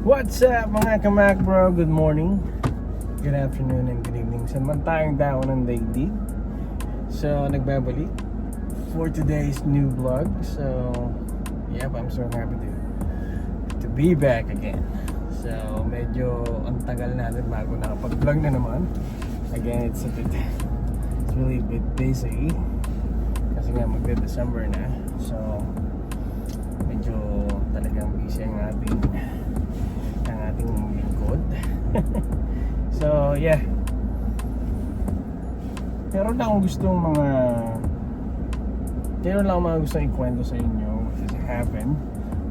What's up mga kamak bro? Good morning, good afternoon, and good evening. Saan man tayong dao ng daigdig. So, nagbabalik for today's new vlog. So, yep, I'm so happy to be back again. So, medyo ang tagal natin bago nakapag-vlog na naman. Again, it's really a bit busy. Kasi nga magde-December na. So, medyo talagang busy ang ating lingkod. So yeah, meron lang akong gustong ikwento sa inyo which has happened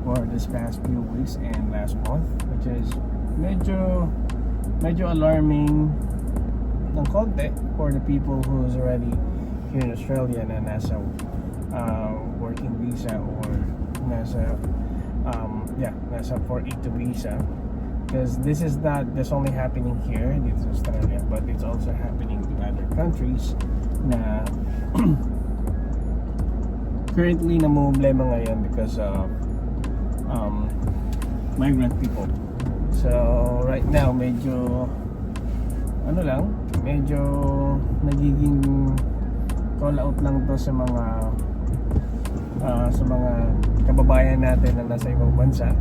for this past few weeks and last month, which is medyo alarming ng konti for the people who's already here in Australia na nasa working visa or nasa 482 visa, because this is not just only happening here in Australia, but it's also happening to other countries na currently namumblema ngayon because of migrant people. So right now medyo nagiging call out lang to sa mga kababayan natin na nasa ibang bansa,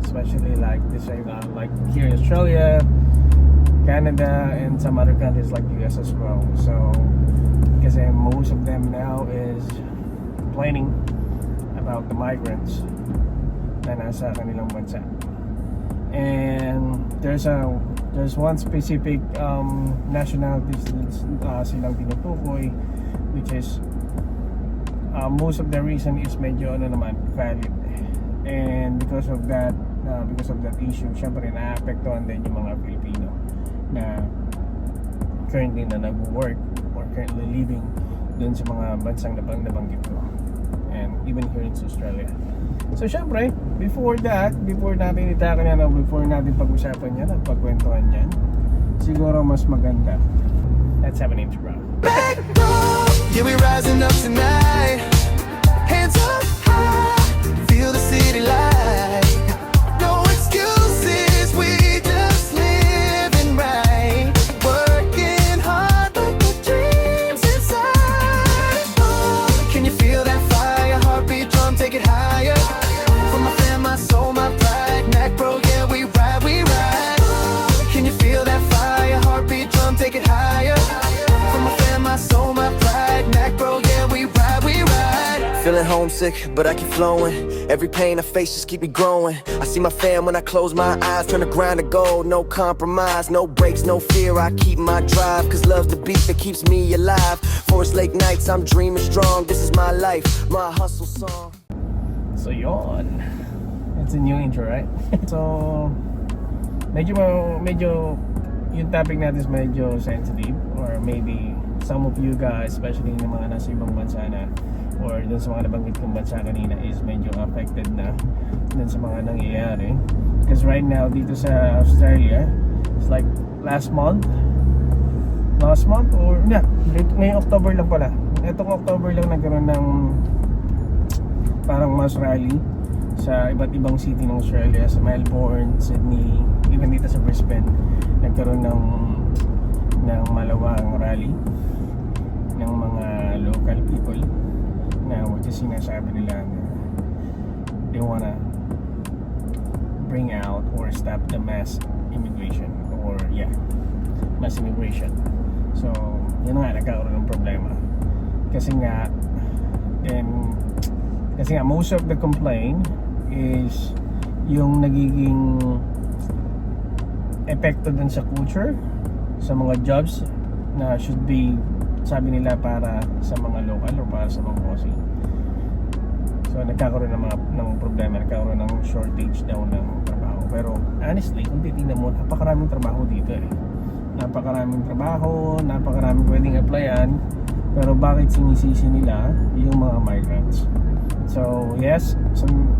especially like here in Australia, Canada, and some other countries like US as well. So kasi most of them now is complaining about the migrants na nasa kanilang bansa. And there's one specific nationality silang tinutukoy, which is most of the reason is medyo valid. And because of that issue, syempre naapektuhan din yung mga Pilipino na currently na nag-work or currently living dun sa mga bansang nabanggit ko, and even here in Australia. So syempre, before natin pag-usapan yan at pagkwentuhan yan, siguro mas maganda, let's have an intro. Yeah, we rising up tonight. Hands up high, feel the city light. No excuses, we just living right. Working hard like the dreams inside. Oh, can you feel that fire? Heartbeat drum, take it higher. For my fam, my soul, my pride. Mac bro, yeah, we ride, we ride. Can you feel that fire? Heartbeat drum, take it higher. For my fam, my soul, my pride. Mac bro, yeah, we ride, we ride. Feeling homesick, but I keep flowing. Every pain I face just keep me growing. I see my fam when I close my eyes. Turn the grind to gold, no compromise. No breaks, no fear, I keep my drive. Cause love's the beat that keeps me alive. Forest Lake nights, I'm dreaming strong. This is my life, my hustle song. So yon, it's a new intro, right? So medyo yung topic natin is medyo sensitive, or maybe some of you guys, especially yung mga nasa ibang bansa na, or dun sa mga nabanggit kong bansa kanina, is medyo affected na dun sa mga nangyayari. Because right now dito sa Australia, it's like last month or ngayong October lang pala. Itong October lang nagkaroon ng parang mass rally sa iba't ibang city ng Australia, sa Melbourne, Sydney, even dito sa Brisbane. Nagkaroon ng malawang rally ng mga local people na which is sinasabi nila na they wanna bring out or stop the mass immigration, or mass immigration. So yun nga, nagkaroon ng problema kasi nga most of the complaint is yung nagiging epekto dun sa culture, sa mga jobs na should be, sabi nila, para sa mga local or para sa mga Aussie. So nagkakaroon ng problema, nagkakaroon ng shortage daw ng trabaho. Pero honestly, kung titingnan mo, napakaraming trabaho dito napakaraming pwedeng applyan, pero bakit sinisisi nila yung mga migrants? So yes,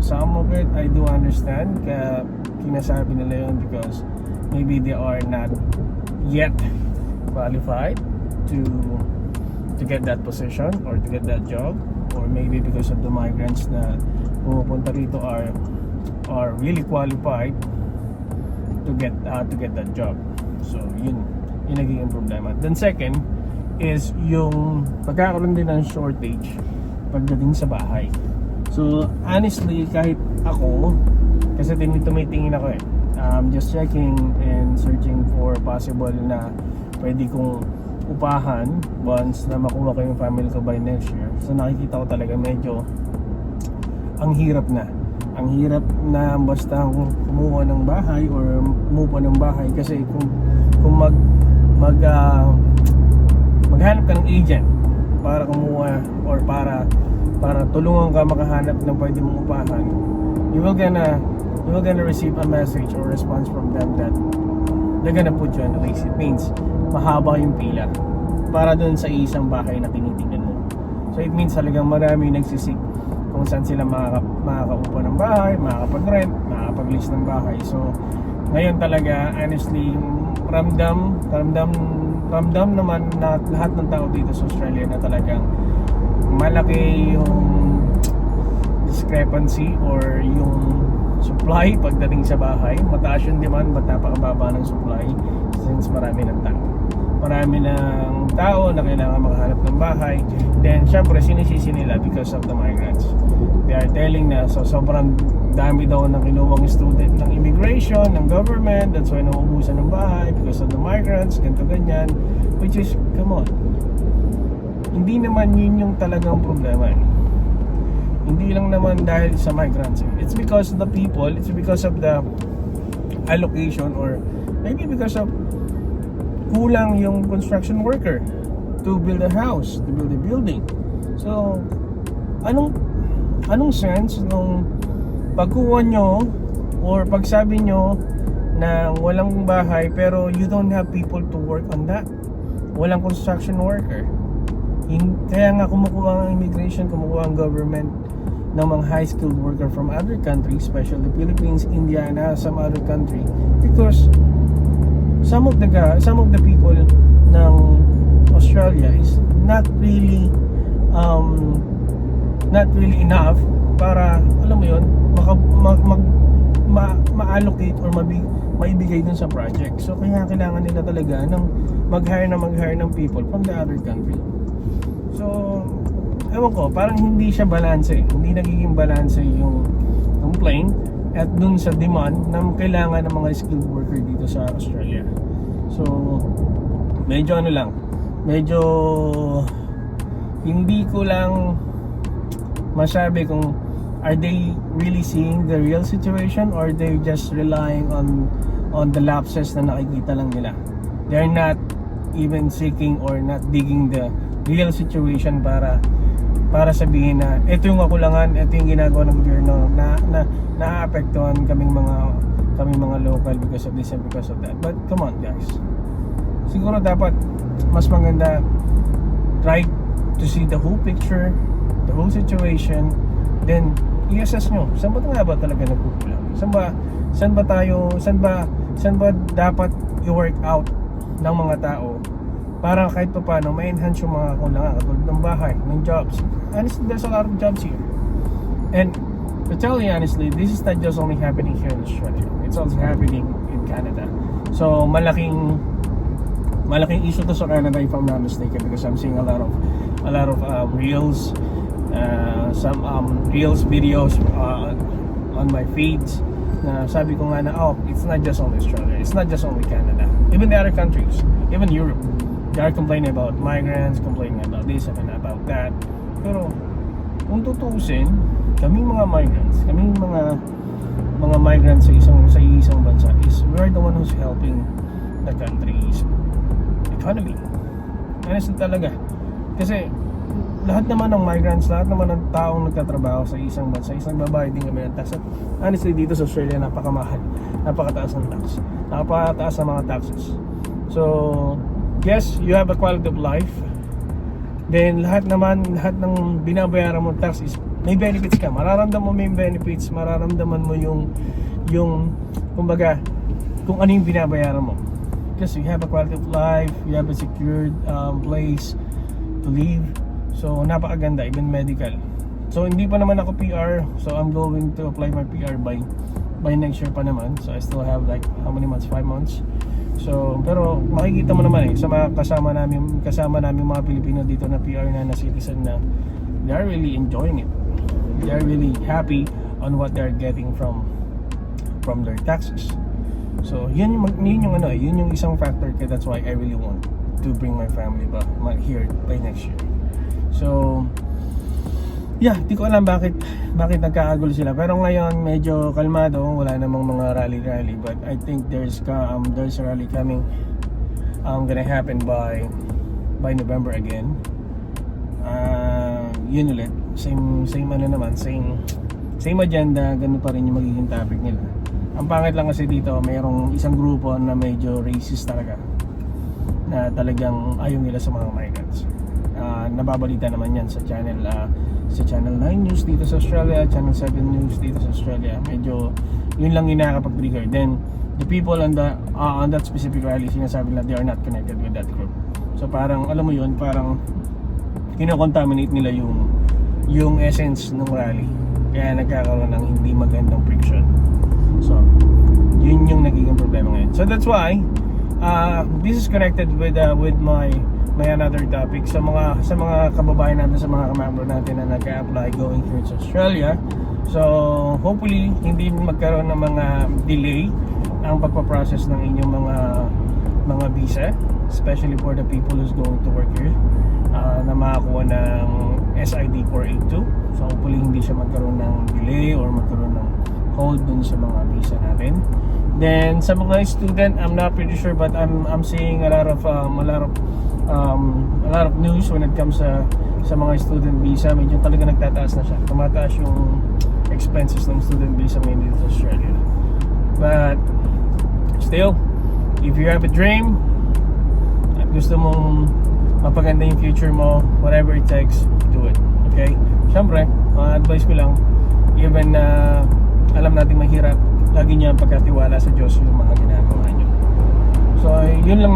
some of it I do understand, kaya kinasabi nila yun because maybe they are not yet qualified to get that position or to get that job, or maybe because of the migrants na pumupunta rito are really qualified get that job. So yun nagiging problema. Then second is yung pagkakaroon din ng shortage pagdating sa bahay. So honestly, kahit ako, kasi tumitingin ako just checking and searching for possible na pwede kong upahan once na makuha ko yung family ko by next year. So nakikita ko talaga medyo ang hirap na basta kumuha ng bahay or umupa ng bahay, kasi kung maghanap ka ng agent para kumuha or para tulungan ka makahanap ng pwede mong upahan, you will gonna receive a message or response from them that they're gonna put you on the list. It means mahaba yung pila para dun sa isang bahay na tinitingnan mo. So it means talagang marami nagsisik kung saan sila makakaupo ng bahay, makakapag-rent, makakapag-lease ng bahay. So ngayon talaga, honestly, ramdam naman na lahat ng tao dito sa Australia na talagang malaki yung discrepancy or yung supply pagdating sa bahay. Mataas yung demand, but napakababa ng supply since marami ng tao na kailangan makahanap ng bahay. Then syempre sinisisi nila because of the migrants. They are telling na sobrang dami daw ng kinuwang student ng immigration, ng government, that's why nauubusan ng bahay because of the migrants, ganito ganyan, which is, come on, hindi naman yun yung talagang problema Hindi lang naman dahil sa migrants It's because of the people, it's because of the allocation, or maybe because of kulang yung construction worker to build a house, to build a building. So anong sense nung pagkuha nyo or pagsabi nyo na walang bahay pero you don't have people to work on that? Walang construction worker. Kaya nga kumukuha ang immigration, kumukuha ang government ng mga high-skilled worker from other countries, especially the Philippines, India, and some other country, because some of the people ng Australia is not really enough para, alam mo yun, ma-allocate or maibigay dun sa project. So kaya kailangan nila talaga ng mag-hire ng people from the other country. So ewan ko, parang hindi siya balanse, hindi nagiging balanse yung complaint at dun sa demand na kailangan ng mga skilled worker dito sa Australia. So medyo hindi ko lang masabi kung are they really seeing the real situation or they just relying on the lapses na nakikita lang nila. They're not even seeking or not digging the real situation para sabihin na ito yung kakulangan, ito yung ginagawa ng gobyerno na naaapektuhan kaming mga local because of this and because of that. But come on guys, siguro dapat mas maganda try to see the whole picture, the whole situation, then i-assess nyo saan ba talaga nagkukulang, saan ba dapat i-work out ng mga tao para kahit pa paano ma-enhance yung mga kulangan katulad ng bahay, ng jobs. Honestly, there's a lot of jobs here. And to tell you honestly, this is not just only happening here in Australia. It's also happening in Canada. So malaking issue to sa Canada if I'm not mistaken, because I'm seeing a lot of reels, some reels videos on my feeds na sabi ko nga na it's not just only Australia, it's not just only Canada, even the other countries, even Europe, they are complaining about migrants, complaining about this and about that. Pero kung tutuusin, kaming mga migrants sa isang bansa is we're the one who's helping the country's economy. Honestly talaga, kasi lahat naman ng migrants, lahat naman ng taong nagtatrabaho sa isang bansa, isang babae din kami ng tax. At honestly dito sa Australia napakamahal, napakataas ng tax, napakataas ng mga taxes. So yes, you have a quality of life, then lahat ng binabayaran mo tax is may benefits ka, mararamdaman mo may benefits, mararamdaman mo yung kumbaga kung ano yung binabayaran mo, kasi you have a quality of life, you have a secured place to live. So napakaganda, even medical. So hindi pa naman ako PR, so I'm going to apply my PR by by next year pa naman. So I still have like how many months? 5 months. So pero makikita mo naman sa mga kasama namin mga Pilipino dito na PR na citizen na they are really enjoying it. They are really happy on what they are getting from their taxes. So yun yung isang factor kaya that's why I really want to bring my family back here by next year. So yeah, di ko alam bakit nagkakagulo sila. Pero ngayon medyo kalmado, wala namang mga rally, but I think there's a rally coming gonna happen by November again. Yun ulit, same agenda, ganun pa rin yung magiging topic nila. Ang pangit lang kasi dito, mayroong isang grupo na medyo racist talaga, na talagang ayaw nila sa mga migrants. Nababalita naman yan sa Channel 9 News dito sa Australia, Channel 7 News dito sa Australia. Medyo yun lang yung nakakapag-trigger. Then the people on that specific rally, sinasabi na they are not connected with that group. So parang alam mo yun, parang kinocontaminate nila yung essence ng rally, kaya nagkakaroon ng hindi magandang friction. So yun yung nagiging problema ngayon. So that's why this is connected with my another topic sa mga kababayan natin, sa mga kamembro natin na nag-apply going here to Australia. So hopefully hindi magkaroon ng mga delay ang pagpa-process ng inyong mga visa, especially for the people who's going to work here, na makakuha ng SID 482. So hopefully hindi siya magkaroon ng delay or magkaroon ng hold dun sa mga visa natin. Then sa mga student, I'm not pretty sure, but I'm seeing a lot of news when it comes sa mga student visa. Medyo talaga nagtataas na siya. Tumataas yung expenses ng student visa ngayon dito sa Australia. But still, if you have a dream at gusto mong mapaganda yung future mo, whatever it takes, do it. Okay? Siyempre, advice ko lang, even na alam natin mahirap, lagi niyo ang pagkatiwala sa Diyos yung mga ginagawa niyo. So yun lang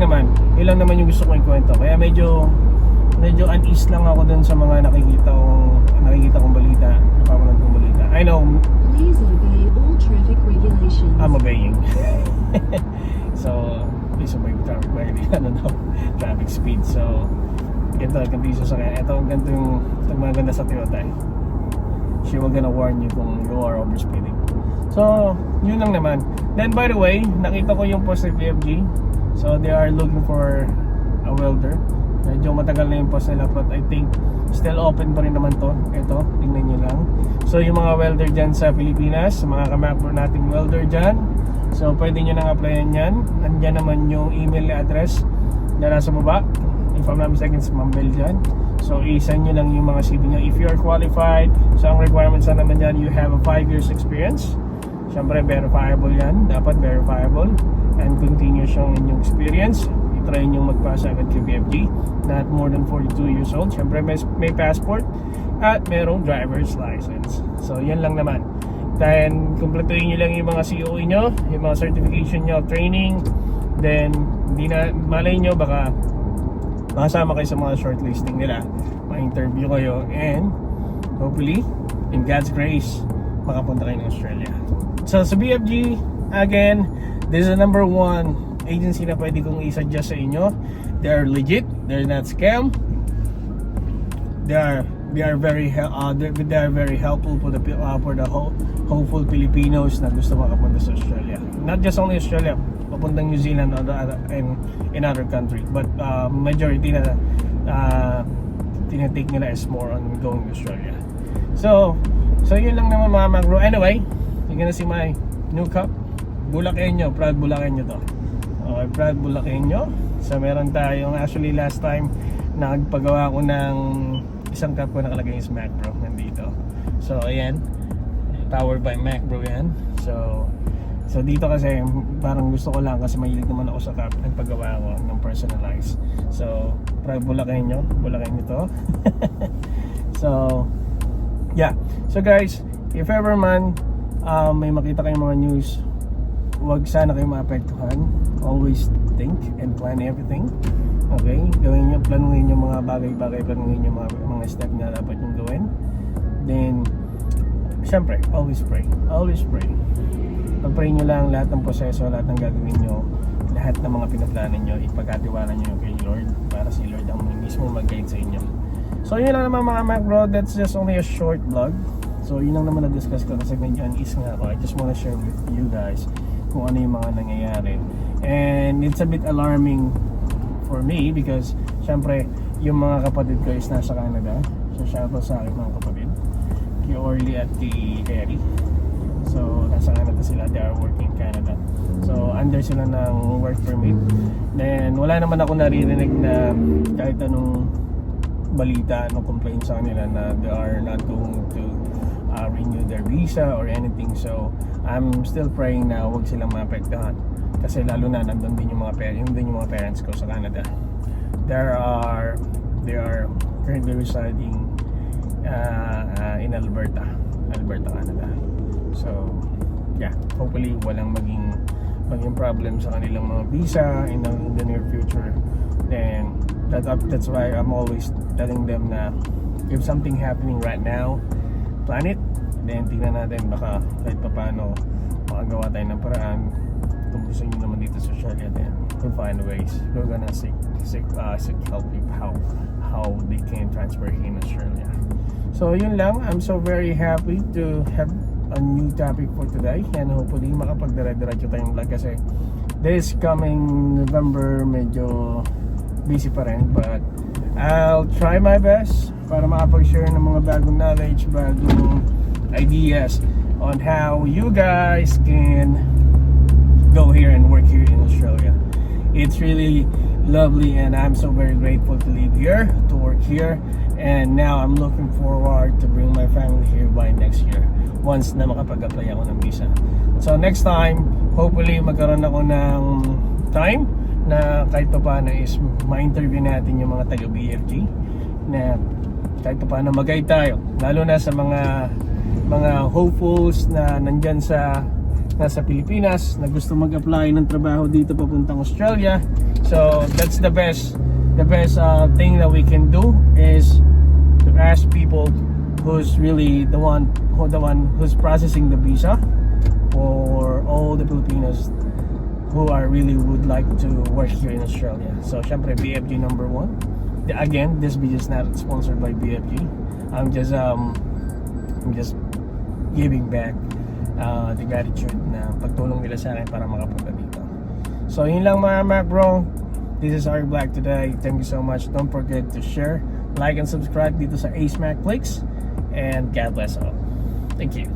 naman yung gusto kong ikwento. Kaya medyo unease lang ako dun sa mga nakikita kong balita, napapanood kong balita. I know, please obey all traffic regulations. I'm obeying. So please obey traffic speed. So ganito yung sasakyan. Ito yung maganda sa Toyota. She will gonna warn you kung you are overspeeding. So yun lang naman. Then by the way, nakita ko yung post ng PFG. So they are looking for a welder. Medyo matagal na yung post nila, but I think still open pa rin naman to. Ito, tingnan nyo lang. So yung mga welder dyan sa Pilipinas, mga kamapro nating welder dyan, so pwede nyo nang applyan yan. Nandyan naman yung email address na nasa baba. If I'm not mistaken, sa Mambel dyan. So i-send nyo lang yung mga CV nyo if you are qualified. So ang requirements na naman dyan, you have a 5 years experience. Siyempre verifiable yan, dapat verifiable, and continuous yung inyong experience. I-try nyo magpasa agad kay PFG, not more than 42 years old. Siyempre may passport at merong driver's license. So yan lang naman. Then kumpletuhin nyo lang yung mga COE nyo, yung mga certification nyo, training. Then hindi na, malay nyo baka makasama kayo sa mga shortlisting nila, ma-interview kayo, and hopefully in God's grace makapunta kayo ng Australia. So sa BFG, again, this is the number 1 agency na pwede kong i-suggest sa inyo. They are legit, they're not scam. They are very helpful for the hopeful Filipinos na gusto makapunta sa Australia. Not just only Australia, papuntang New Zealand and in other country, but majority na tinatake nila is more on going to Australia. So yun lang naman mga magro. Anyway, you're gonna see my new cup. Bulakenyo, proud Bulakenyo to. Okay, proud Bulakenyo. So meron tayong, actually last time nagpagawa ko ng isang cup ko nakalagay is Macbro nandito. So ayan, powered by Macbro yan. So dito kasi parang gusto ko lang kasi mahilig naman ako sa cup, nagpagawa ko ng personalized. So proud Bulakenyo to. So yeah, so guys, if ever man may makita kayong mga news, huwag sana kayo maapektuhan. Always think and plan everything. Okay, gawin nyo, planuhin yung mga bagay-bagay, planuhin yung mga step na dapat yung gawin. Then syempre, always pray. pag-pray nyo lang lahat ng proseso, lahat ng gagawin nyo, lahat ng mga pinaplano nyo, ipagkatiwala nyo kay Lord para si Lord ang mismo mag-guide sa inyo. So yun lang naman mga Mac Bro, that's just only a short vlog. So yun lang naman na-discuss ko kasi medyo unease nga ako. I just wanna share with you guys kung ano yung mga nangyayari. And it's a bit alarming for me because syempre yung mga kapatid ko is nasa Canada. So shoutout sa akin mga kapatid, kay Orly at kay Terry. So nasa Canada sila, they are working in Canada. So under sila ng work permit. Then wala naman ako naririnig na kahit anong balita, anong complaint sa kanila na they are not going to renew their visa or anything. So I'm still praying na huwag silang maapektuhan kasi lalo na nandun din yung mga parents ko sa Canada. They are currently residing in Alberta, Canada. So yeah, hopefully walang maging problem sa kanilang mga visa in the near future. Then that's why I'm always telling them na if something happening right now, plan it. Then tingnan natin baka kahit paano makagawa tayo ng paraan. Kung gusto nyo naman dito sa Australia, then we'll find ways. We're gonna seek help how they can transfer here in Australia. So yun lang, I'm so very happy to have a new topic for today and hopefully makapagdire-diretso tayong vlog kasi this coming November medyo busy pa rin, but I'll try my best para makapag-share ng mga bagong knowledge, bagong ideas on how you guys can go here and work here in Australia. It's really lovely and I'm so very grateful to live here, to work here, and now I'm looking forward to bring my family here by next year once na makapag-apply ako ng visa. So next time, hopefully magkaroon ako ng time na kahit pa paano is ma-interview natin yung mga taga-BFG na kahit pa paano mag-guide tayo, lalo na sa mga hopefuls na nandyan nasa Pilipinas na gusto mag-apply ng trabaho dito papuntang Australia. So that's the best thing that we can do is to ask people who's really the one who's processing the visa for all the Filipinos who are really would like to work here in Australia. So syempre BFG number 1. Again, this video is not sponsored by BFG. I'm just giving back the gratitude na pagtulong nila sa akin para makapunta dito. So yun lang mga Mac Bro. This is Ari Black today. Thank you so much. Don't forget to share, like, and subscribe dito sa Ace Mac Clicks. And God bless all. Thank you.